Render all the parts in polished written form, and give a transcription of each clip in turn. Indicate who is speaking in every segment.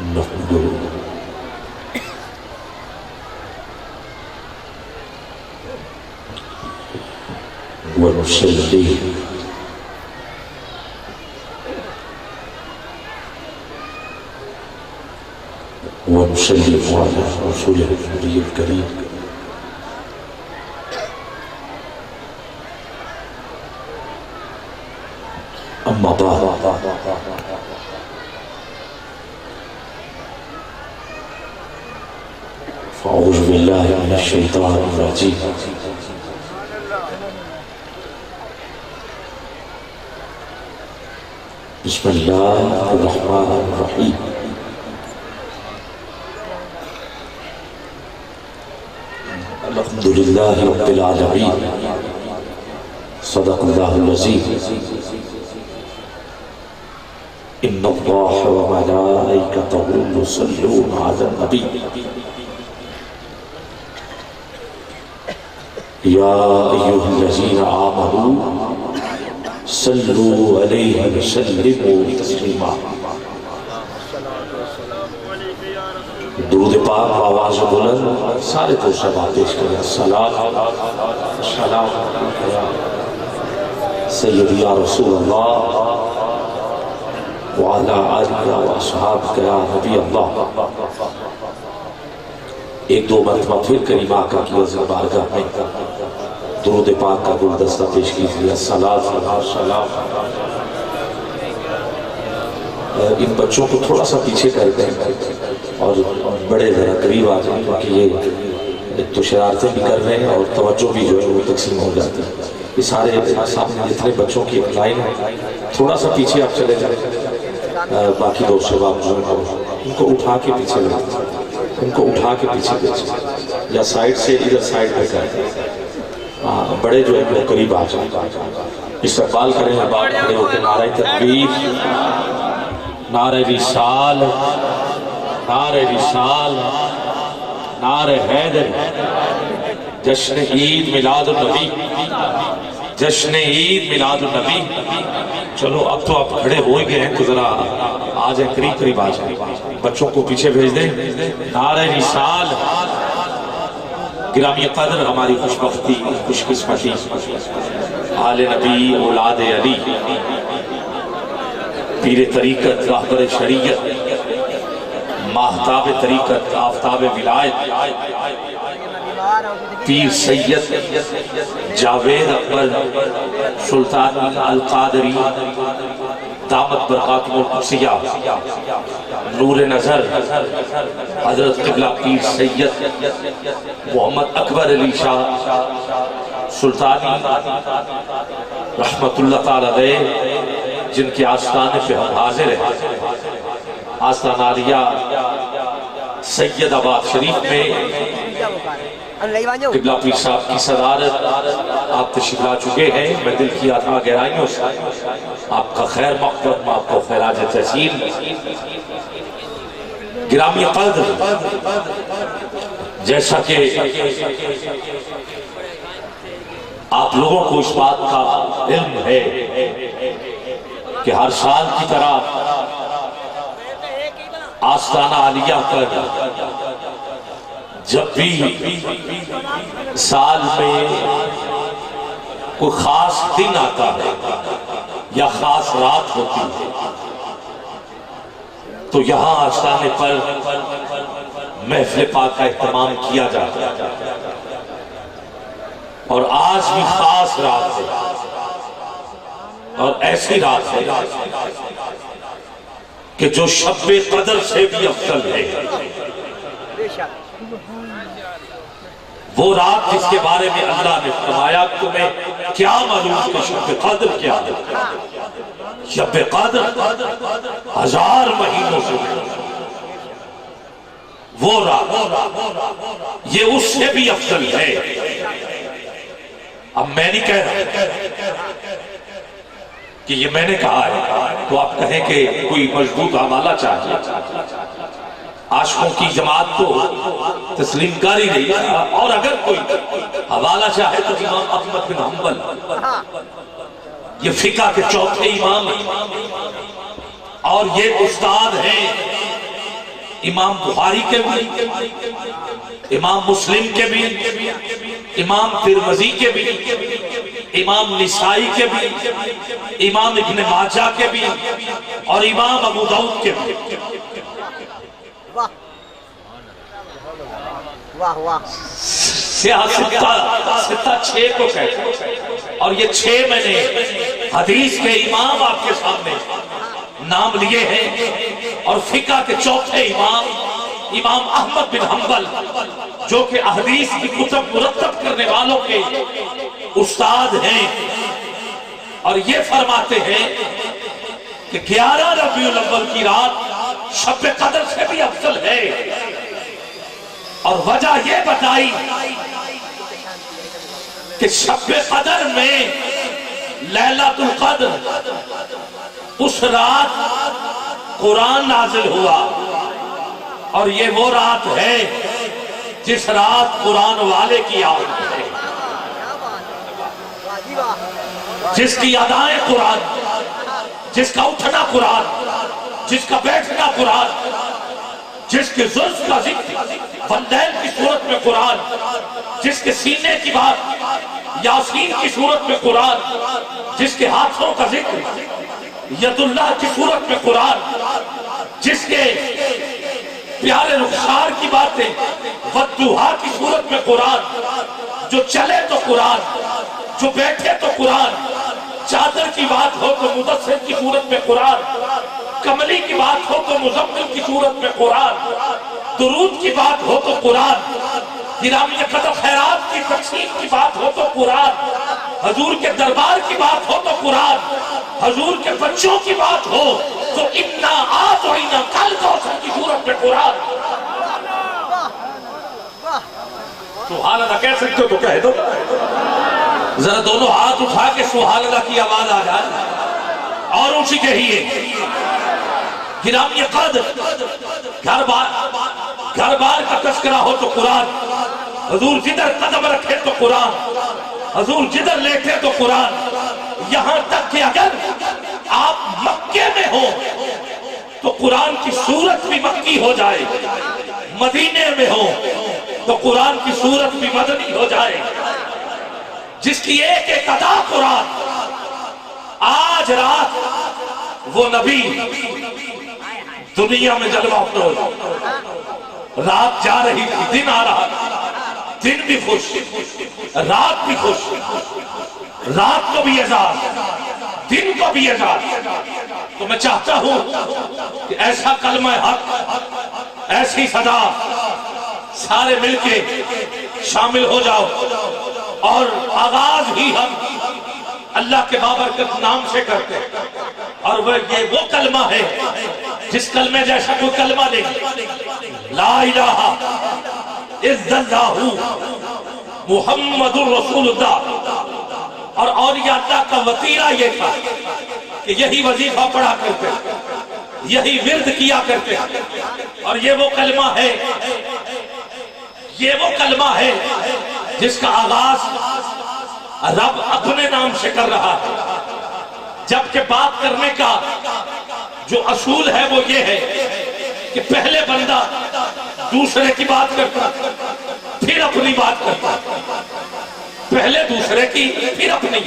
Speaker 1: نحمده ونصلي ونسلم على رسوله النبي الكريم أما بعد فأعوذ بالله من الشيطان الرجيم بسم الله الرحمن الرحيم الحمد لله رب العالمين صدق الله العظيم إن الله وملائكته يصلون على النبي يا أيها الذين آمنوا صلوا عليه وسلموا تسليما درود پاک آواز بلند سارے تو سبا پیش کریں السلام سیدی یا رسول اللہ وعلا آلہ و اصحاب یا نبی اللہ. ایک دو مرتبہ پھر کریم آقا کی عظیم بارگاہ میں درود پاک کا گلدستہ پیش کیجیے. السلام. ان بچوں کو تھوڑا سا پیچھے کر دیں اور بڑے ذرا قریب آ جائیں کیونکہ یہ ایک تو شرارتیں بھی کر رہے ہیں اور توجہ بھی جو ہے وہ تقسیم ہو جاتی ہے. یہ سارے سامنے جتنے بچوں کی ایک لائن ہے تھوڑا سا پیچھے آپ چلے جائیں. باقی دو شباب جو ہیں ان کو اٹھا کے پیچھے لیں, ان کو اٹھا کے پیچھے بیچیں یا سائیڈ سے ادھر سائیڈ پہ کر دیں. بڑے جو ہے وہ قریب آ جائیں, استقبال کریں. بات کھڑے ہو کے نعرہ تکبیر, نعرہ رسال, نعرہ رسال, نعرہ حیدر, جشن عید میلاد النبی, جشن عید میلاد النبی. چلو اب تو آپ کھڑے ہوئے گئے ہیں تو ذرا آ جائیں, قریب قریب آ جائیں. بچوں کو پیچھے بھیج دیں. نعرہ رسال. گرامی قدر ہماری خوشبختی خوش قسمتی آل نبی اولاد علی پیر طریقت راہبر شریعت ماہتاب طریقت آفتاب ولایت پیر سید جاوید اکبر سلطان القادری دامت برکاتہ القدسیہ نور نظر حضرت قبلہ پیر سید محمد اکبر علی شاہ سلطانی رحمت اللہ تعالیٰ علیہ, جن کے آستانے پہ ہم حاضر ہیں. آستان عالیہ سید آباد شریف میں قبلہ پیر صاحب کی صدارت آپ تشریف لا چکے ہیں. میں دل کی آتما گہرائیوں سے آپ کا خیر مقدم, آپ کو خراج تحسین. گرامی قدر, جیسا کہ آپ لوگوں کو اس بات کا علم ہے کہ ہر سال کی طرح آستانہ عالیہ پر جب بھی سال میں کوئی خاص دن آتا ہے یا خاص رات ہوتی ہے تو یہاں آستانے پر محفل پاک کا اہتمام کیا جاتا ہے. اور آج بھی خاص رات ہے اور ایسی رات ہے کہ جو شب قدر سے بھی افضل ہے. وہ رات جس کے بارے میں اللہ نے فرمایا تمہیں کیا معلوم کہ شب قدر کیا ہے. شب قدر 1000 مہینوں سے وہ رات یہ اس سے بھی افضل ہے. اب میں نہیں کہہ رہا کہ یہ میں نے کہا ہے تو آپ کہیں کہ کوئی مضبوط حوالہ چاہیے. عاشقوں کی جماعت تو تسلیم کاری نہیں, اور اگر کوئی حوالہ چاہے تو امام احمد بن حنبل, یہ فقہ کے چوتھے امام ہیں اور یہ استاد ہیں امام بخاری کے بھی، امام مسلم کے بھی، امام ترمذی کے بھی، امام نسائی کے بھی، امام ابن ماجہ کے بھی، اور امام ابو داؤد کے بھی۔ ستہ چھ کو کہتے ہیں، اور یہ چھ میں نے حدیث کے امام آپ کے سامنے نام لیے ہیں، اور فقہ کے چوتھے امام امام احمد بن حنبل جو کہ احادیث کی کتب مرتب کرنے والوں کے استاد ہیں، اور یہ فرماتے ہیں کہ 11 ربیع الاول کی رات شب قدر سے بھی افضل ہے، اور وجہ یہ بتائی کہ شب قدر میں لیلۃ القدر اس رات قرآن نازل ہوا، اور یہ وہ رات ہے جس رات قرآن والے کی آمد ہے، جس کی ادائیں قرآن، جس کا اٹھنا قرآن، جس کا بیٹھنا قرآن، جس کے زلف کا ذکر واللیل کی صورت میں قرآن، جس کے سینے کی بات یاسین کی صورت میں قرآن، جس کے ہاتھوں کا ذکر ید اللہ کی صورت میں قرآن، جس کے پیارے رخسار کی باتیں والضحیٰ کی صورت میں قرآن، جو چلے تو قرآن، جو بیٹھے تو قرآن، چادر کی بات ہو تو مدثر کی صورت میں قرآن، کملی کی بات ہو تو مزمل کی صورت میں قرآن، درود کی بات ہو تو قرآن، گرامی قدر خیرات کی تقسیم کی بات ہو تو قرآن، حضور کے دربار کی بات ہو تو قرآن، حضور کے بچوں کی بات ہو تو اِنَّا آتَيْنَا الْکَوْثَرَ کی صورت میں قرآن۔ سبحان اللہ کہہ سکتے ہو تو کہہ دو، ذرا دونوں ہاتھ اٹھا کے سبحان اللہ کی آواز آ جائے، اور اونچی کہیے۔ گرامی قدر گھر بار کا تذکرہ ہو تو قرآن، حضور جدھر قدم رکھے تو قرآن، حضور جدھر لیٹے تو قرآن، یہاں تک کہ اگر آپ مکے میں ہو تو قرآن کی صورت بھی مکی ہو جائے، مدینے میں ہو تو قرآن کی صورت بھی مدنی ہو جائے، جس کی ایک ایک ادا قرآن۔ آج رات وہ نبی دنیا میں جلوہ افروز، رات جا رہی تھی، دن آ رہا تھا، دن بھی خوش، رات بھی خوش، رات کو بھی اعزاز، دن کو بھی اعزاز۔ تو میں چاہتا ہوں کہ ایسا کلمہ حق، ایسی صدا، سارے مل کے شامل ہو جاؤ، اور آغاز ہی ہم اللہ کے بابرکت نام سے کرتے ہیں، اور یہ وہ کلمہ ہے جس کلمے جیسا کوئی کلمہ نہیں، لا الہ الا اللہ محمد الرسول اللہ۔ اور اولیاء اللہ کا وطیرہ یہ تھا کہ یہی وظیفہ پڑھا کرتے، یہی ورد کیا کرتے، اور یہ وہ کلمہ ہے جس کا آغاز رب اپنے نام سے کر رہا ہے، جبکہ بات کرنے کا جو اصول ہے وہ یہ ہے کہ پہلے بندہ دوسرے کی بات کرتا، پھر اپنی بات کرتا، پہلے دوسرے کی پھر اپنی۔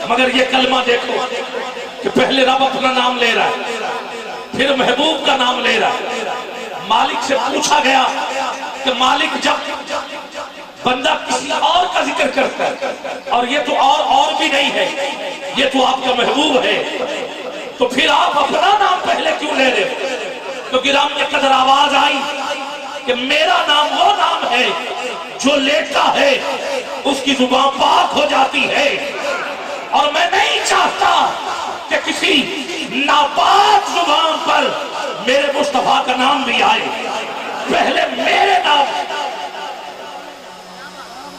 Speaker 1: مگر یہ کلمہ دیکھو کہ پہلے رب اپنا نام لے رہا ہے، پھر محبوب کا نام لے رہا ہے۔ مالک سے پوچھا گیا کہ مالک جب بندہ کسی اور کا ذکر کرتا ہے، اور یہ تو اور بھی نہیں ہے، یہ تو آپ کا محبوب ہے، تو پھر آپ اپنا نام پہلے کیوں لے رہے؟ تو گرامی قدر آواز آئی کہ میرا نام وہ نام ہے جو لیتا ہے اس کی زبان پاک ہو جاتی ہے، اور میں نہیں چاہتا کہ کسی ناپاک زبان پر میرے مصطفیٰ کا نام بھی آئے، پہلے میرے نام،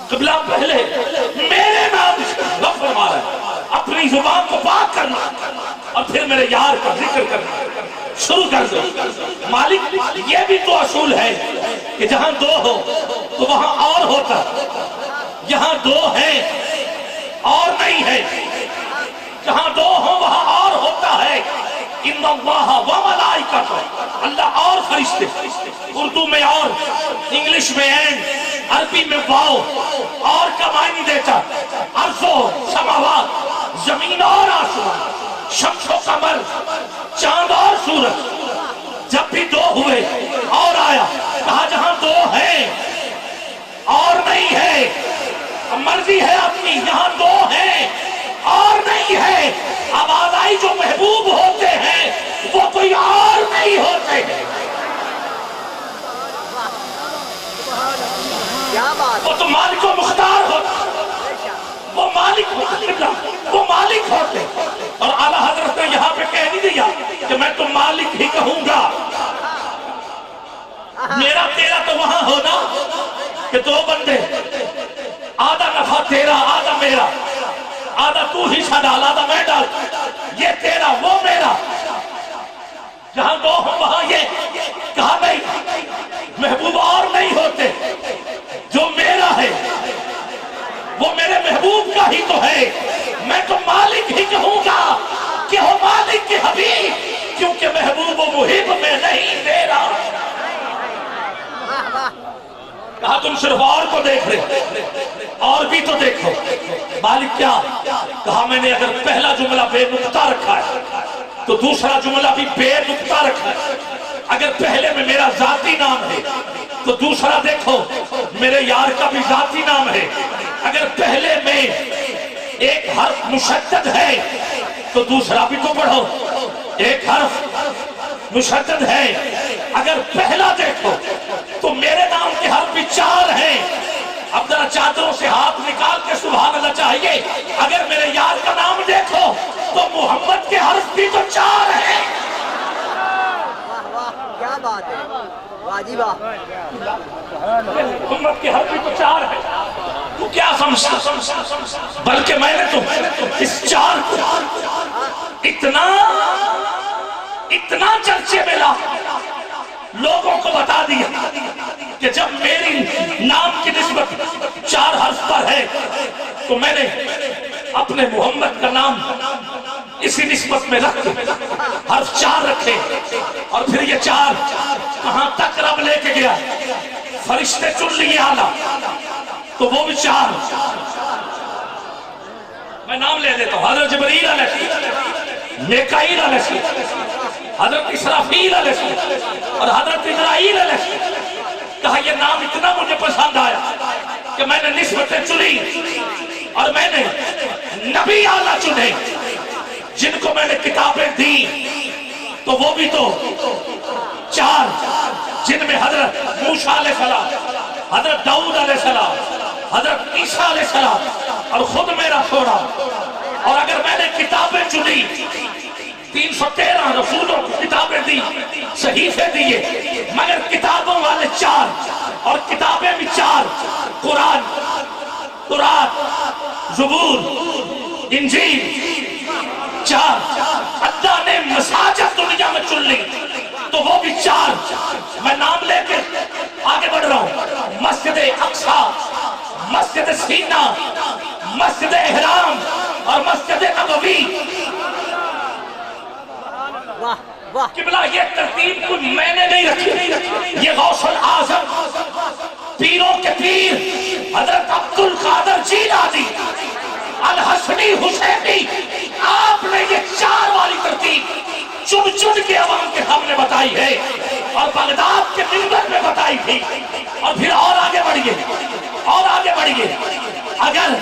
Speaker 1: قبلہ پہلے میرے نام رب فرما رہا ہے، اپنی زبان کو پاک کرنا، اور پھر میرے یار کا ذکر کرنا شروع کر دو۔ مالک یہ بھی تو اصول ہے کہ جہاں دو ہو تو وہاں اور ہوتا، یہاں دو ہیں اور نہیں ہے، جہاں دو ہو وہاں اور ہوتا ہے، ان اللہ و ملائکتہ، اللہ اور فرشتے، اردو میں اور، انگلش میں اینڈ، عربی میں واو، اور کا معنی دیتا ارض و سماوات، زمین اور آسمان، شمس و قمر، چاند اور سورج، جب بھی دو ہوئے اور آیا، کہا جہاں دو ہیں اور نہیں ہے، مرضی ہے اپنی، یہاں دو ہیں اور نہیں ہے، آواز آئی جو محبوب ہوتے ہیں وہ کوئی اور نہیں ہوتے ہیں، وہ تو مالک و مختار ہوتے، وہ مالک ہوتے، وہ مالک ہوتے، اور اعلیٰ حضرت نے یہاں پہ کہہ نہیں دیا کہ میں تو مالک ہی کہوں گا، میرا تیرا تو وہاں ہونا کہ دو بندے، آدھا نفع تیرا آدھا میرا، آدھا تو حصہ ڈال آدھا میں ڈال، یہ تیرا وہ میرا، جہاں دو ہوں وہاں یہ، کہا نہیں، محبوب اور نہیں ہوتے، جو میرا ہے وہ میرے محبوب کا ہی تو ہے، میں تو مالک ہی کہوں گا کہ ہو مالک کی حبیب، کیونکہ محبوب و محب میں نہیں دے رہا۔ کہا تم صرف اور کو دیکھ رہے، اور بھی تو دیکھو، مالک کیا؟ کہا میں نے اگر پہلا جملہ بے نقطہ رکھا ہے تو دوسرا جملہ بھی بے نقطہ رکھا ہے، اگر پہلے میں میرا ذاتی نام ہے تو دوسرا دیکھو میرے یار کا بھی ذاتی نام ہے، اگر پہلے میں ایک حرف مشدد ہے تو دوسرا بھی تو پڑھو، ایک حرف مشدد ہے، اگر پہلا دیکھو تو میرے نام کے حرف بھی 4 ہیں، اب ذرا چادروں سے ہاتھ نکال کے سبحان اللہ چاہیے، اگر میرے یار کا نام دیکھو تو محمد کے حرف بھی تو 4 ہیں،
Speaker 2: کیا بات ہے، واجب
Speaker 1: محمد کے حرف بھی تو 4 ہیں، تو کیا سمجھتا؟ بلکہ میں نے تو اس 4 کو اتنا چرچے میں لا لوگوں کو بتا دیا کہ جب میری نام کی نسبت 4 حرف پر ہے تو میں نے اپنے محمد کا نام اسی نسبت میں رکھ حرف 4 رکھے، اور پھر یہ 4 کہاں تک رب لے کے گیا، فرشتے چن لیے اعلیٰ تو وہ بھی 4، میں نام لے دیتا ہوں، حضرت جبریل علیہ السلام، میکائیل علیہ السلام، حضرت اسرافیل علیہ السلام اور حضرت اسرائیل علیہ السلام۔ کہا یہ نام اتنا مجھے پسند آیا کہ میں نے نسبتیں چنی اور میں نے نبی اعلیٰ چنے، جن کو میں نے کتابیں دی تو وہ بھی تو 4، جن میں حضرت موسیٰ علیہ السلام، حضرت داؤد علیہ السلام، حضرت عیسیٰ علیہ السلام اور خود میرا چھوڑا، اور اگر میں نے کتابیں چنی 313 رسولوں کو کتابیں دی، صحیفے دیے، مگر کتابوں والے 4 اور کتابیں بھی 4، قرآن، تورات، زبور، انجیل، 4، اللہ نے مساجد دنیا میں چن لی تو وہ بھی 4، میں نام لے کے آگے بڑھ رہا ہوں، مسجد اقصی، مسجد سینہ، مسجد احرام اور مسجد نبوی۔ قبلہ یہ ترتیب کو میں نے نہیں رکھی، یہ غوث الاعظم پیروں کے پیر حضرت عبد القادر جیلانی الحسنی حسینی، آپ نے یہ 4 والی ترتیب چن کے عوام کے سامنے بتائی ہے اور بغداد کے منبر میں بتائی تھی، اور پھر اور آگے بڑھیے اور آگے بڑھیے، اگر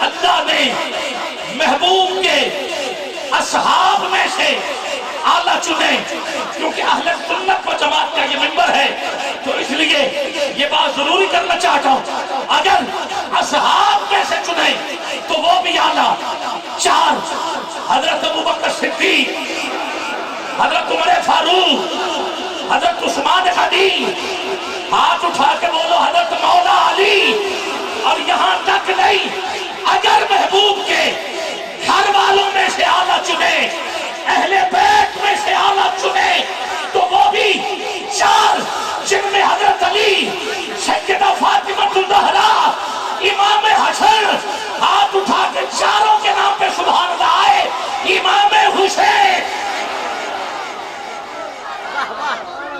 Speaker 1: اللہ نے محبوب کے اصحاب میں سے اعلیٰ چنے، کیونکہ اہل سنت و جماعت کا یہ منبر ہے تو اس لیے یہ بات ضروری کرنا چاہتا ہوں، اگر اصحاب میں سے چنے تو وہ بھی اعلیٰ 4، حضرت ابوبکر صدیق، حضرت عمر فاروق، حضرت عثمان غنی، ہاتھ اٹھا کے بولو حضرت مولا علی، اور یہاں تک نہیں، اگر محبوب کے گھر والوں میں سے اعلیٰ چنے، اہل بیت میں سے اعلیٰ چنے تو وہ بھی 4، جن میں حضرت علی، سیدہ فاطمہ الزہرا، امام حسن، ہاتھ اٹھا کے 4 کے نام پہ سبحان اللہ آئے، امام حسین،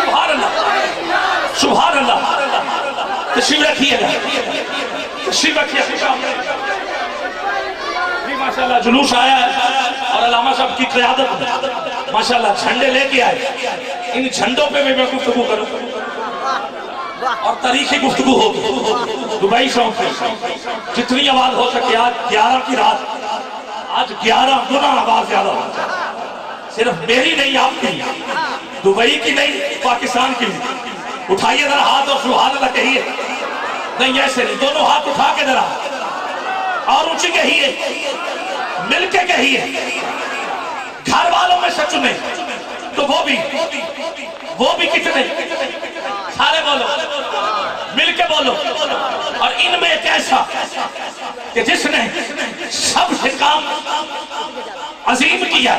Speaker 3: سبحان اللہ سبحان اللہ تشریف رکھیے گا تشریف رکھیے ماشاءاللہ جلوس آیا ہے اور علامہ صاحب کی قیادت میں ماشاءاللہ جھنڈے لے کے آئے ان جھنڈوں پہ بھی میں گفتگو کروں اور تاریخی گفتگو ہوگی دبئی شوق سے جتنی آواز ہو سکے آج 11 کی رات آج 11 گنا آواز زیادہ ہو صرف میری نہیں آپ کی دبئی کی نہیں پاکستان کی نہیں اٹھائیے ذرا ہاتھ اور سبحان اللہ کہیے نہیں ایسے نہیں دونوں ہاتھ اٹھا کے ذرا اور اونچی کہیے مل کے کہیے گھر والوں میں سے چنے تو وہ بھی کتنے سارے بولو مل کے بولو اور ان میں ایک ایسا کہ جس نے سب سے کام عظیم کیا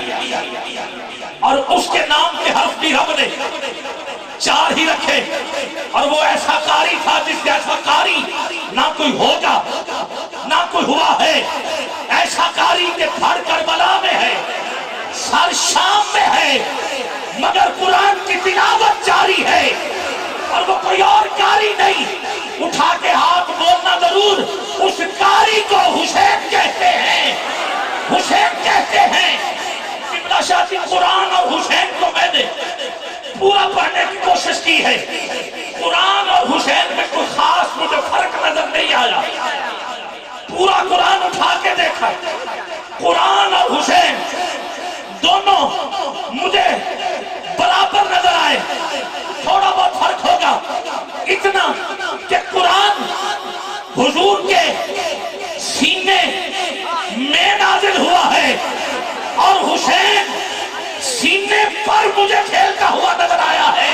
Speaker 3: اور اس کے نام کے حرف بھی رب نے 4 ہی رکھے اور وہ ایسا قاری تھا جس جیسا قاری نہ کوئی ہوگا نہ کوئی ہوا ہے ایسا قاری کہ دھڑ کربلا میں ہے سر شام میں ہے مگر قرآن کی تلاوت جاری ہے اور وہ کوئی اور قاری نہیں اٹھا کے ہاتھ بولنا ضرور اس قاری کو حسین کہتے ہیں حسین کہتے ہیں قبلہ شاہ کی قرآن اور حسین کو میں نے پورا پڑھنے کی کوشش کی ہے قرآن اور حسین میں کوئی خاص مجھے فرق نظر نہیں آیا پورا قرآن اٹھا کے دیکھا قرآن اور حسین دونوں مجھے برابر نظر آئے تھوڑا بہت فرق ہوگا اتنا کہ قرآن حضور کے سینے میں نازل ہوا ہے اور حسین سینے پر مجھے کھیلتا ہوا نظر آیا ہے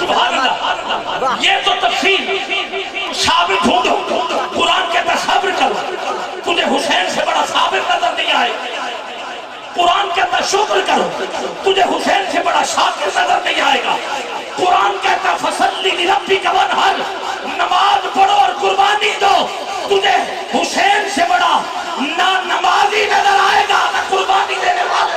Speaker 3: سبحان اللہ یہ تو تفسیر ثابت ڈھونڈو قرآن کہتا صبر کرو تجھے حسین سے بڑا صابر نظر نہیں آئے قرآن کہتا شکر کرو تجھے حسین سے بڑا شاکر نظر نہیں آئے گا قرآن کہتا فصلی لربک وانحر نماز پڑھو اور قربانی دو تجھے حسین سے بڑا نہ نمازی نظر آئے گا نہ قربانی دینے والا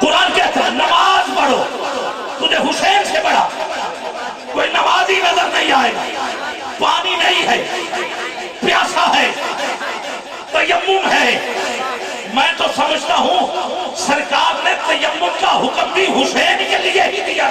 Speaker 3: قرآن کہتا ہے نماز پڑھو تجھے حسین سے بڑا کوئی نمازی نظر نہیں آئے گا پانی نہیں ہے پیاسا ہے تیمم ہے میں تو سمجھتا ہوں سرکار نے تیمم کا حکم بھی حسین کے لیے ہی دیا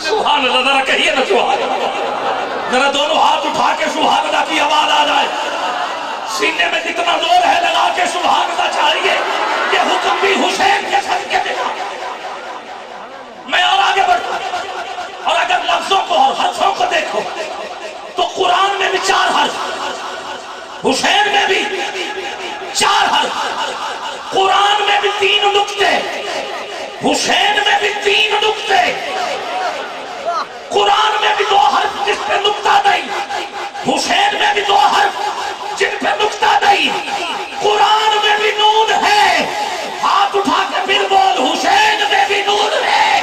Speaker 3: سبحان اللہ ذرا کہیے نا سبحان اللہ ذرا دونوں ہاتھ اٹھا کے سبحان اللہ کی آواز آ جائے سینے میں جتنا زور ہے لگا کے سبحان اللہ چاہیے یہ حکم بھی حسین کے صدقے دینا میں اور آگے بڑھتا اور اگر لفظوں کو اور حرفوں کو دیکھو تو قرآن میں بھی 4 حرف حسین میں بھی 4 حرف قرآن میں بھی 3 نقطے حسین میں بھی 3 نقطے قرآن میں بھی 2 حرف جس پہ نقطہ نہیں حسین میں بھی 2 حرف جن پہ نقطہ نہیں قرآن میں بھی نون ہے ہاتھ اٹھا کے پھر بول حسین میں بھی نون ہے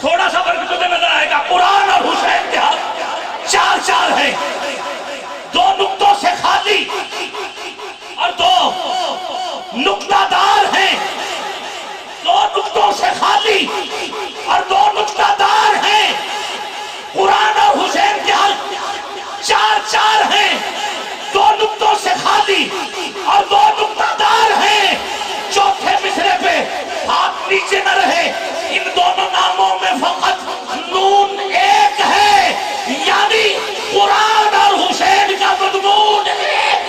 Speaker 3: تھوڑا سا فرق تجھے نظر آئے گا قرآن اور حسین کے ہاتھ 4 ہیں 2 نقطوں سے خالی اور 2 نقطہ دار ہیں 2 نقطوں سے خالی اور 2 نقطہ دار ہیں قرآن اور حسین کے ہاتھ 4 ہیں 2 نقطوں سے خالی اور 2 نقطہ دار ہیں چوتھے مصرے پہ ہاتھ نیچے نہ رہے ان دونوں ناموں میں فقط نون ایک ہے یعنی قرآن اور حسین کا مضمون ایک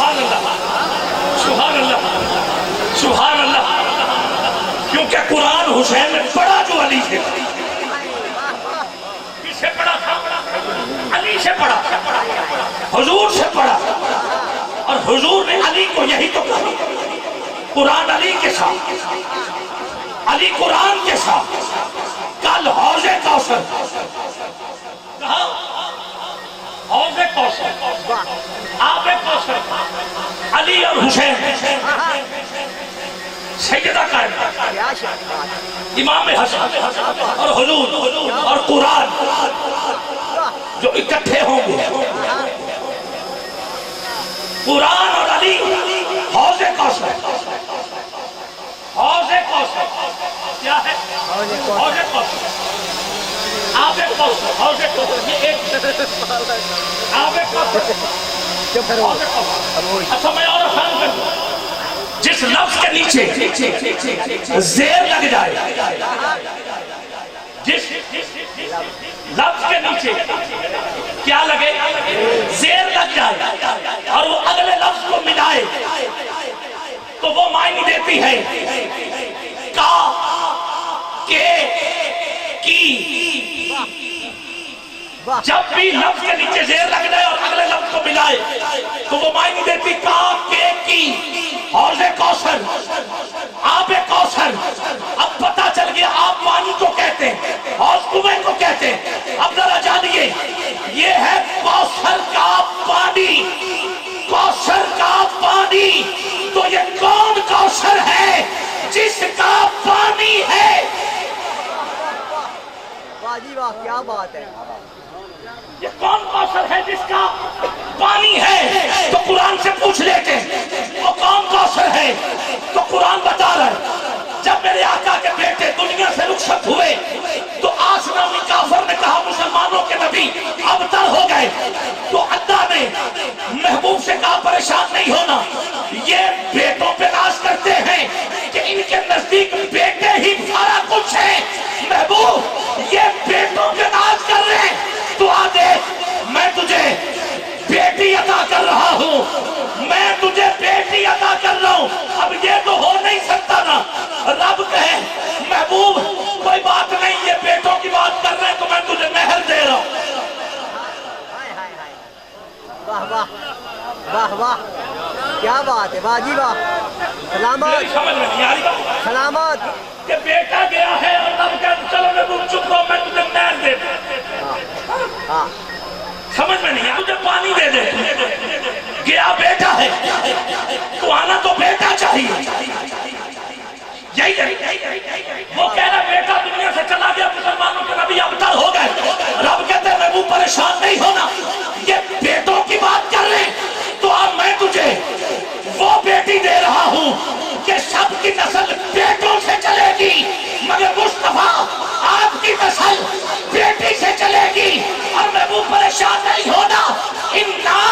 Speaker 3: ہے علی سے کس سے پڑھا تھا؟ علی سے پڑھا، حضور سے پڑھا، اور حضور نے علی کو یہی تو کہا، قرآن علی کے ساتھ، علی قرآن کے ساتھ، کل حوض کوثر، کہا حوض کوثر، آب کوثر، علی اور حسین، سیدہ کائنات،
Speaker 2: کیا شاید
Speaker 3: امام حسن اور حضور اور قرآن جو اکٹھے ہوں گے، قرآن اور علی، حوض کوثر، حوض کوثر کیا ہے؟ حوض کوثر، آب کوثر، حوض کوثر، یہ ایک آب کوثر،
Speaker 2: چپ کرو
Speaker 3: حوض کوثر۔ اچھا میں اور آسان کر دوں، جس لفظ کے نیچے زیر لگ جائے، جس لفظ کے نیچے کیا لگے؟ زیر لگ جائے اور وہ اگلے لفظ کو ملائے تو وہ معنی دیتی ہے کا، کے، کی۔ جب بھی لفظ کے نیچے زیر لگ جائے اور اگلے لفظ کو ملائے تو وہ معنی دیتی کا، کے، کی۔ حوض کوثر، آب کوثر، اب پتہ چل گیا آپ پانی کو کہتے ہیں، حوض کنویں کو کہتے ہیں۔ اب ذرا جانیے، یہ ہے کوثر کا پانی، کوثر کا پانی۔ تو یہ کون کوثر ہے جس کا پانی ہے؟
Speaker 2: واہ جی واہ، کیا بات ہے،
Speaker 3: یہ کون کوثر ہے جس کا پانی ہے؟ تو قرآن سے پوچھ لیتے ہیں وہ کون کوثر ہے، تو قرآن بتا رہا ہے جب میرے آقا کے بیٹے دنیا سے رخصت ہوئے تو آسنامی کافر نے کہا مسلمانوں کے نبی ابتر ہو گئے، تو اللہ نے محبوب سے کہا پریشان نہیں ہونا، یہ بیٹوں پہ ناز کرتے ہیں کہ ان کے نزدیک بیٹے ہی سارا کچھ ہے، محبوب یہ بیٹوں پہ ناز کر رہے ہیں، تو آ دیکھ میں تجھے بیٹی عطا کر رہا ہوں، میں تجھے بیٹی عطا کر رہا ہوں۔ اب یہ تو ہو نہیں سکتا نا، رب کہے محبوب کوئی بات نہیں، یہ بیٹوں کی بات کر رہے ہیں تو میں تجھے مہر دے رہا ہوں۔
Speaker 2: ہائے ہائے ہائے، واہ واہ واہ واہ، کیا بات ہے، واہ جی واہ،
Speaker 3: میری
Speaker 2: سلامت
Speaker 3: سمجھ میں نہیں آ رہی بات
Speaker 2: سلامت،
Speaker 3: کہ بیٹا گیا ہے اور رب کہے چلو محبوب چپ رہو میں تجھے مہر دے دوں۔
Speaker 2: ہاں
Speaker 3: سمجھ میں نہیں، مجھے پانی دے دے، گیا بیٹا ہے تو آنا تو بیٹا چاہیے، یہی ہے۔ وہ کہہ رہا بیٹا دنیا سے چلا گیا، مسلمانوں کے نبی ابتر ہو گئے، رب کہتے ہیں محبوب پریشان نہیں ہونا، یہ بیٹوں کی بات کر رہے ہیں تو اب میں تجھے وہ بیٹی دے رہا ہوں کہ سب کی نسل بیٹوں سے چلے گی، مگر مصطفیٰ آپ کی نسل بیٹی سے چلے گی، اور محبوب پریشان نہیں ہونا۔ اِنَّا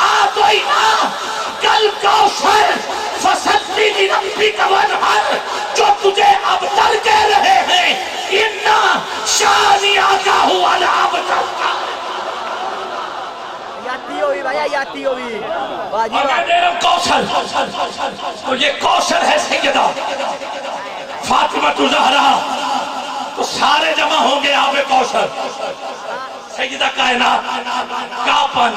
Speaker 3: أَعْطَيْنَاكَ الْكَوْثَرَ فَصَلِّ لِرَبِّكَ وَانْحَرْ، جو تجھے ابتر کہہ رہے ہیں، اِنَّا شَانِئَكَ هُوَ الْأَبْتَرُ۔
Speaker 2: یاتی ہوئی بھائی، یاتی ہوئی، واہ جی
Speaker 3: اور میں
Speaker 2: واہ،
Speaker 3: دے رہا ہوں کوثر، تو یہ کوثر ہے سیدہ فاطمہ زہرا، تو سارے جمع ہوں گے آب کوثر، سیدہ کائنات کا پانی۔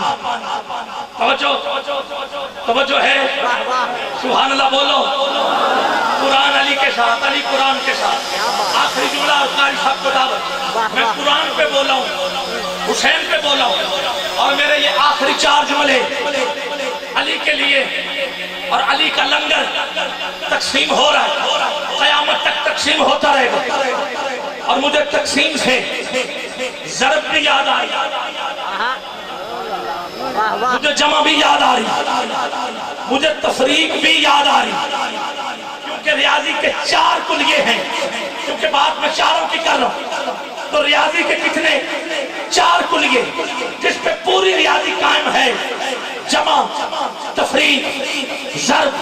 Speaker 3: توجہ ہے، سبحان اللہ بولو، قرآن علی کے ساتھ، علی قرآن کے ساتھ۔ آخری جملہ قاری صاحب کو دعوت، میں قرآن پہ بولا ہوں، حسین پہ بولا ہوں، اور میرے یہ آخری 4 جملے علی کے لیے، اور علی کا لنگر تقسیم ہو رہا ہے، قیامت تک تقسیم ہوتا رہے گا، اور مجھے تقسیم سے ضرب بھی یاد آئی،
Speaker 2: واہ واہ،
Speaker 3: مجھے جمع بھی یاد آ رہی، مجھے تفریق بھی یاد آ رہی، کیونکہ ریاضی کے 4 کلیے ہیں، کیونکہ بات میں چاروں کی کر رہا ہوں، تو ریاضی کے کتنے 4 کلیے جس پہ پوری ریاضی قائم ہے، جمع، تفریق، ضرب،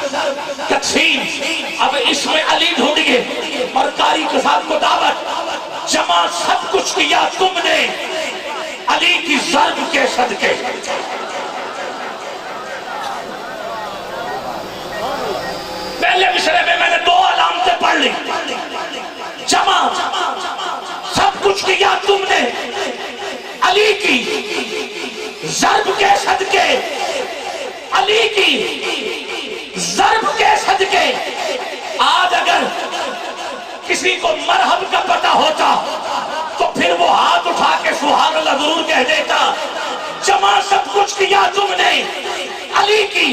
Speaker 3: تقسیم۔ اب اس میں علی ڈھونڈیے، اور قاری کے ساتھ کو دعوت، جمع سب کچھ کیا تم نے علی کی ضرب کے صدقے۔ پہلے مصرعے میں نے 2 علامتیں پڑھ لی، جمع کیا تم نے علی کی ضرب کے صدقے، علی کی ضرب کے صدقے آج اگر کسی کو مرحب کا پتہ ہوتا تو پھر وہ ہاتھ اٹھا کے سبحان اللہ ضرور کہہ دیتا۔ جمع سب کچھ کیا تم نے علی کی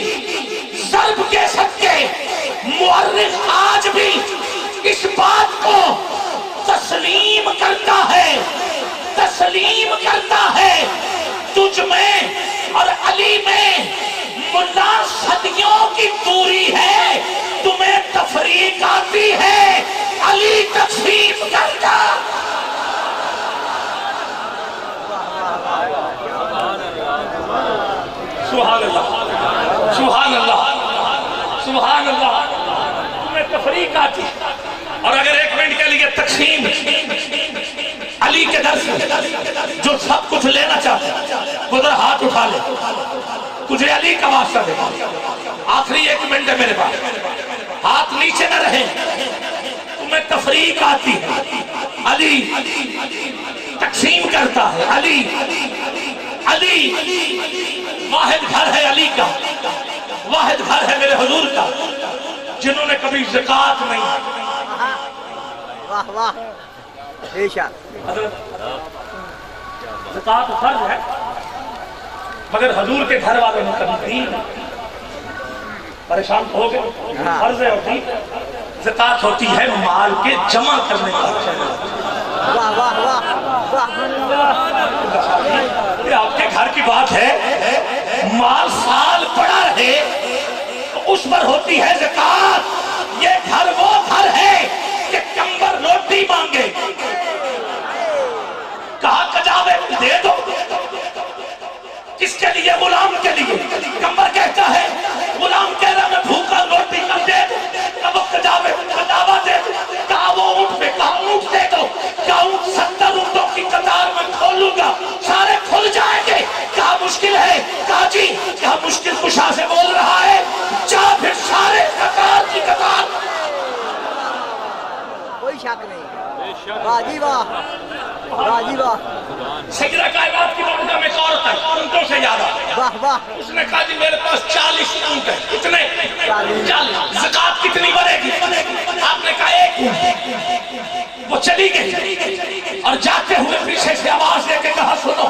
Speaker 3: ضرب کے صدقے۔ مورخ آج بھی اس بات کو تسلیم کرتا ہے، تسلیم کرتا ہے تجھ میں اور علی میں ملا صدیوں کی دوری ہے، تمہیں تفریق آتی ہے، علی تقسیم کرتا۔ سبحان اللہ سبحان اللہ سبحان اللہ، تمہیں تفریق آتی۔ اور اگر ایک منٹ کے لیے تقسیم علی کے در سے جو سب کچھ لینا چاہتے ادھر ہاتھ اٹھا لے، تجھے علی کا واسطہ دے۔ آخری ایک منٹ ہے میرے پاس، ہاتھ نیچے نہ رہے، تمہیں تفریق آتی ہے، علی تقسیم کرتا ہے۔ علی علی واحد گھر ہے علی کا، واحد گھر ہے میرے حضور کا جنہوں نے کبھی زکوٰۃ نہیں۔
Speaker 2: واہ واہ بے شک۔
Speaker 3: زکوٰۃ فرض ہے مگر حضور کے گھر والوں نے کبھی دی نہیں۔ پریشان ہو گئے، فرض ہے ہوتی، زکوٰۃ ہوتی ہے مال کے جمع کرنے کا۔
Speaker 2: واہ واہ واہ واہ،
Speaker 3: یہ آپ کے گھر کی بات ہے، مال سال پڑا رہے تو اس پر ہوتی ہے زکوٰۃ۔ یہ گھر وہ گھر ہے کہ کمبر روٹی مانگے، کہا کجاوے دے دو، کس کے لیے؟ غلام کے لیے۔ کمبر کہتا ہے، غلام کہہ رہا میں بھوکا روٹی کر دے دو، اب کجاوے کجاوا دے دو، کہا وہ اونٹ پہ، کہا اونٹ دے دو، کہا اونٹ 70 اونٹوں کی قطار میں کھولوں گا، سارے کھل جائیں گے، کہا مشکل ہے، کہا جی، کہا مشکل کشا سے بول رہا ہے، جا پھر سارے قطار کی قطار۔
Speaker 2: کوئی شک نہیں، واہ جی واہ، واہ جی واہ،
Speaker 3: سجدہ کائنات کی مقدم میں ایک عورت ہے، اونٹوں سے یاد آتا ہے۔
Speaker 2: واہ واہ،
Speaker 3: اس نے کہا جی میرے پاس 40 اونٹ ہے۔ کتنے؟ 40۔ زکوٰۃ کتنی بنے گی؟ آپ نے کہا 1 اونٹ۔ وہ چلی گئی اور جاتے ہوئے پیچھے سے آواز دے کے کہا سنو،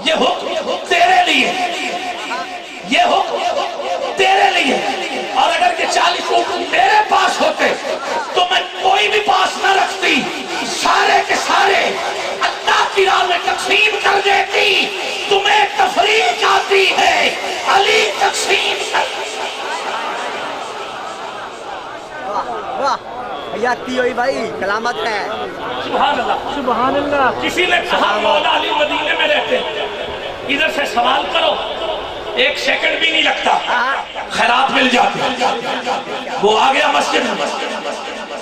Speaker 3: یہ حکم تیرے لیے، یہ حکم تیرے لیے، اور اگر یہ 40 اونٹ میرے پاس ہوتے تو میں کوئی بھی پاس نہ رکھتی، سارے کے سارے اللہ کی راہ میں تقسیم کر دیتی۔ تمہیں تفریق آتی ہے، علی تقسیم کرتا۔
Speaker 2: واہ واہ، حیاتی ہوئی بھائی، کلامت ہے۔
Speaker 3: سبحان اللہ سبحان اللہ۔ کسی نے کہا مولا علی مدینے میں رہتے ہیں، ادھر سے سوال کرو 1 سیکنڈ بھی نہیں لگتا، خیرات مل جاتی۔ وہ آ گیا مسجد میں،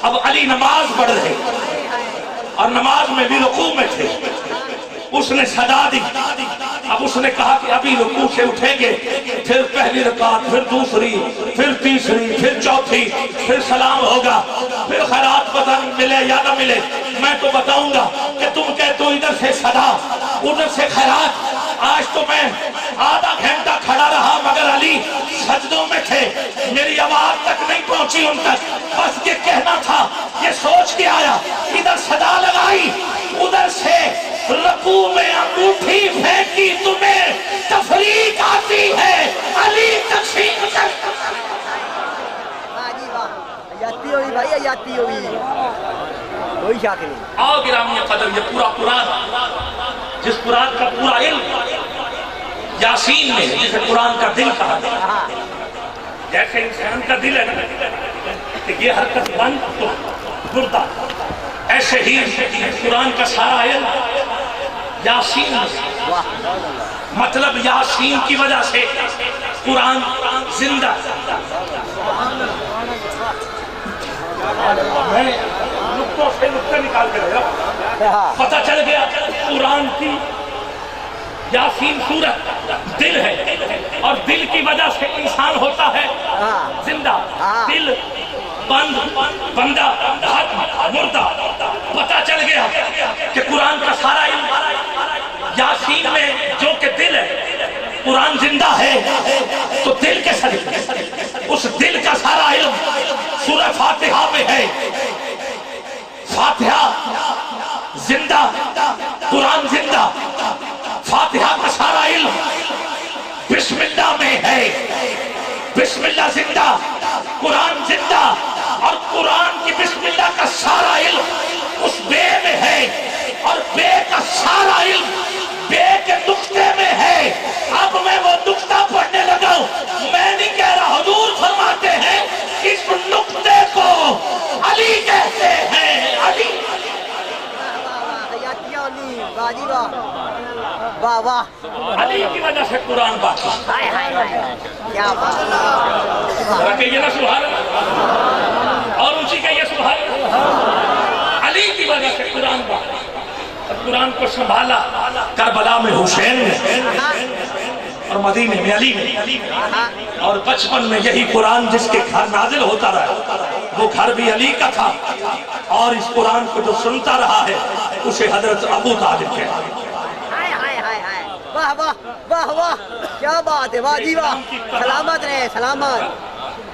Speaker 3: اب علی نماز پڑھ رہے اور نماز میں بھی رکوع میں تھے، اس نے صدا دی۔ اب اس نے کہا کہ ابھی رکوع سے اٹھیں گے، پھر پہلی رکعت، پھر دوسری، پھر تیسری، پھر چوتھی، پھر سلام ہوگا، پھر خیرات پتہ ملے یا نہ ملے میں تو بتاؤں گا کہ تم کہتے ہو ادھر سے صدا ادھر سے خیرات۔ آج تو میں آدھا گھنٹہ کھڑا رہا مگر علی سجدوں میں تھے، میری آواز تک نہیں پہنچی ان تک، بس یہ کہنا تھا، یہ سوچ کے آیا، ادھر صدا لگائی، ادھر سے رکوع میں انگوٹھی پھینکی، تمہیں تفریق آتی ہے، علی تقسیم کرتا۔
Speaker 2: واہ جی واہ، حیاتی ہوئی بھائی، حیاتی ہوئی، کوئی شک نہیں۔
Speaker 3: آؤ گرامی قدر، یہ پورا قرآن، جس قرآن کا پورا علم یاسین میں، جسے قرآن کا دل کہا ہے، جیسے انسان کا دل ہے نا کہ یہ حرکت بند تو گردہ، ایسے ہی قرآن کا سارا علم یاسین میں، مطلب یاسین کی وجہ سے قرآن زندہ۔ میں نقطوں سے نقطہ نکال کے رہا، پتہ چل گیا قرآن کی یاسین سورت دل ہے، اور دل کی وجہ سے انسان ہوتا ہے زندہ، دل بند، بندہ ختم، مردہ۔ پتہ چل گیا کہ قرآن یقین میں جو کہ دل ہے، قرآن زندہ ہے تو دل کے ساتھ اس دل کا سارا علم سورہ فاتحہ میں ہے. فاتحہ زندہ، قرآن زندہ، فاتحہ کا سارا علم بسم اللہ میں ہے. بسم اللہ زندہ، قرآن زندہ، اور قرآن کی بسم اللہ کا سارا علم اس بے میں ہے، اور بے کا سارا علم بے کے نقطے میں ہے. اب میں وہ نقطہ پڑھنے لگا ہوں. میں نہیں کہہ رہا، حضور فرماتے ہیں اس نقطے کو علی کہتے ہیں. علی
Speaker 2: باجی واہ واہ واہ.
Speaker 3: علی کی وجہ سے قرآن باقی.
Speaker 2: کیا بات.
Speaker 3: کہیے نا سبحان اللہ، اور اونچی کہیے سبحان اللہ. علی کی وجہ سے قرآن باقی. قرآن کو سنبھالا کربلا میں حسین نے، اور مدینے میں علی نے، اور بچپن میں یہی قرآن جس کے گھر نازل ہوتا رہا وہ گھر بھی علی کا تھا. اور اس قرآن کو جو سنتا رہا ہے اسے حضرت ابو طالب کہتے ہیں.
Speaker 2: واہ واہ واہ واہ. کیا بات ہے. واہ جی واہ. سلامت رہے، سلامت.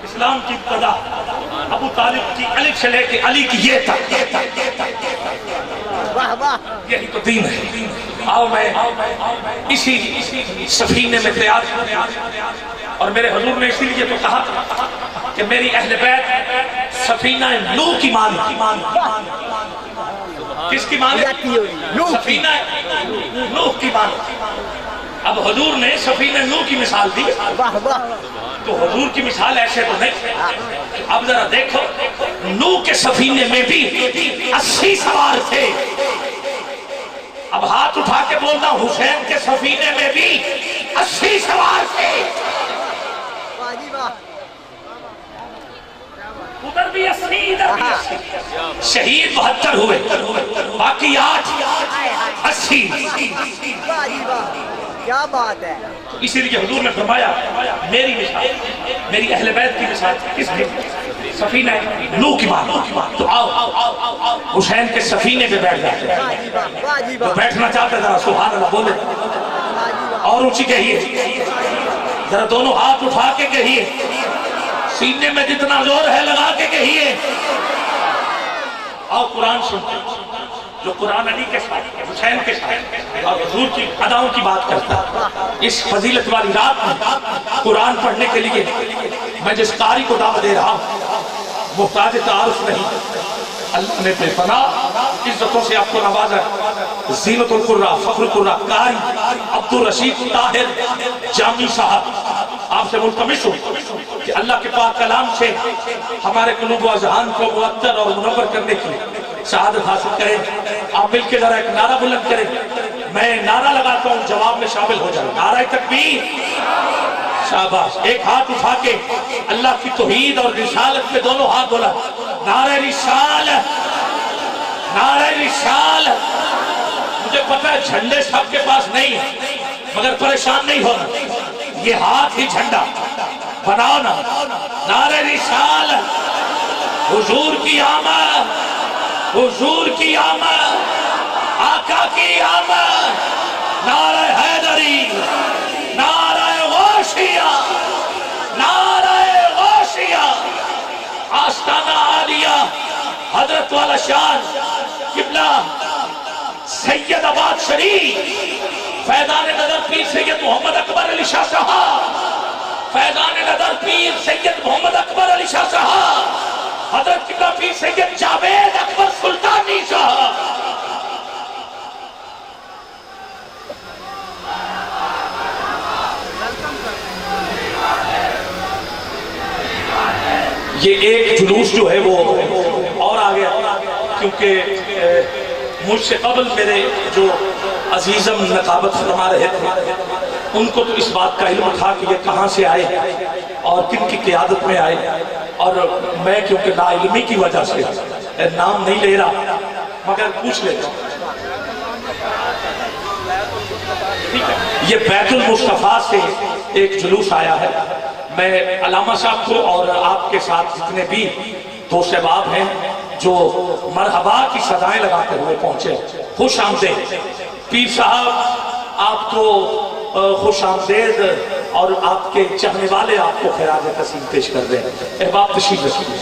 Speaker 3: اسلام کی ابتدا ابو طالب کی الف سے لے کے علی کی یہ تک.
Speaker 2: واہ واہ.
Speaker 3: یہی تو دین ہے. آؤ میں اسی سفینے میں تیار، اور میرے حضور نے اسی لیے تو کہا کہ میری اہل بیت سفینہ نوح کی مانی. کس کی مانی؟ سفینہ نوح کی مانی. اب حضور نے سفینہ نوح کی مثال دی.
Speaker 2: واہ واہ.
Speaker 3: تو حضور کی مثال ایسے تو نہیں. اب ذرا دیکھو، نوح کے سفینے میں بھی 80 سوار تھے. اب ہاتھ اٹھا کے بولنا، حسین کے سفینے میں بھی 80 سوار تھے.
Speaker 2: واہ جی واہ.
Speaker 3: ادھر بھی 80 ادھر بھی 80. شہید 72 ہوئے، باقی 8 80.
Speaker 2: واہ جی واہ. کیا بات ہے.
Speaker 3: اسی لیے حضور نے فرمایا میری مثال، میری اہل بیت کی مثال کس کی؟ سفینہ نوح کی بات. تو آؤ حسین کے سفینے پہ بیٹھ جاتے ہیں.
Speaker 2: واہ جی واہ. واہ جی
Speaker 3: تو
Speaker 2: واہ.
Speaker 3: بیٹھنا چاہتے ذرا سبحان اللہ بولے،
Speaker 2: واہ جی واہ.
Speaker 3: اور اونچی کہیے، ذرا دونوں ہاتھ اٹھا کے کہیے، سینے میں جتنا زور ہے لگا کے کہیے. آؤ قرآن سنتے ہیں جو قرآن علی کے ساتھ، حسین کے ساتھ اور حضور کی اداؤں کی بات کرتا ہے. اس فضیلت والی رات میں قرآن پڑھنے کے لیے میں جس قاری کو دعوت دے رہا ہوں محتاج تعارف نہیں. اللہ نے بے پناہ عزتوں سے آپ کو نوازا. زینت القرآن، فخر القرآن قاری عبدالرشید طاہر جامی صاحب، آپ سے ملتمس ہوں کہ اللہ کے پاک کلام سے ہمارے قلوب و اذہان کو معطر اور منور کرنے کی سعادت حاصل کریں. آپ مل کے ذرا ایک نعرہ بلند کریں. میں نعرہ لگاتا ہوں، جواب میں شامل ہو جائے. نعرہ تکبیر. شاباش. ایک ہاتھ اٹھا کے اللہ کی توحید اور رسالت پہ دونوں ہاتھ بولا. نعرہ رسالت، نعرہ رسالت. مجھے پتا ہے جھنڈے سب کے پاس نہیں ہیں، مگر پریشان نہیں ہونا، یہ ہاتھ ہی جھنڈا بناؤ نا. نعرہ رسالت، حضور کی آمد، حضور کی آمد، آقا کی آمد. نعرہ حیدری، نعرہ غوثیہ، نعرہ غوثیہ. آستانہ عالیہ حضرت والا شان قبلہ سید آباد شریف، فیضان نظر پیر سید محمد اکبر علی شاہ صاحب، فیضان نظر پیر سید محمد اکبر علی شاہ صاحب، حضرت قبلہ پیر سید جاوید اکبر سلطانی صاحب. یہ ایک جلوس جو ہے وہ اور آگیا، کیونکہ مجھ سے قبل میرے جو عزیزم نقابت فرما رہے تھے ان کو تو اس بات کا علم تھا کہ یہ کہاں سے آئے اور کن کی قیادت میں آئے. اور میں کیونکہ لا علمی کی وجہ سے نام نہیں لے رہا مگر پوچھ لیتا ہوں. یہ بیت المصطفیٰ سے ایک جلوس آیا ہے. میں علامہ صاحب کو اور آپ کے ساتھ جتنے بھی دوست احباب ہیں جو مرحبا کی صدائیں لگاتے ہوئے پہنچے، خوش آمدید. پیر صاحب آپ کو خوش آمدید اور آپ کے چاہنے والے آپ کو خراج تحسین پیش کر رہے ہیں. احباب تشریف رکھیے.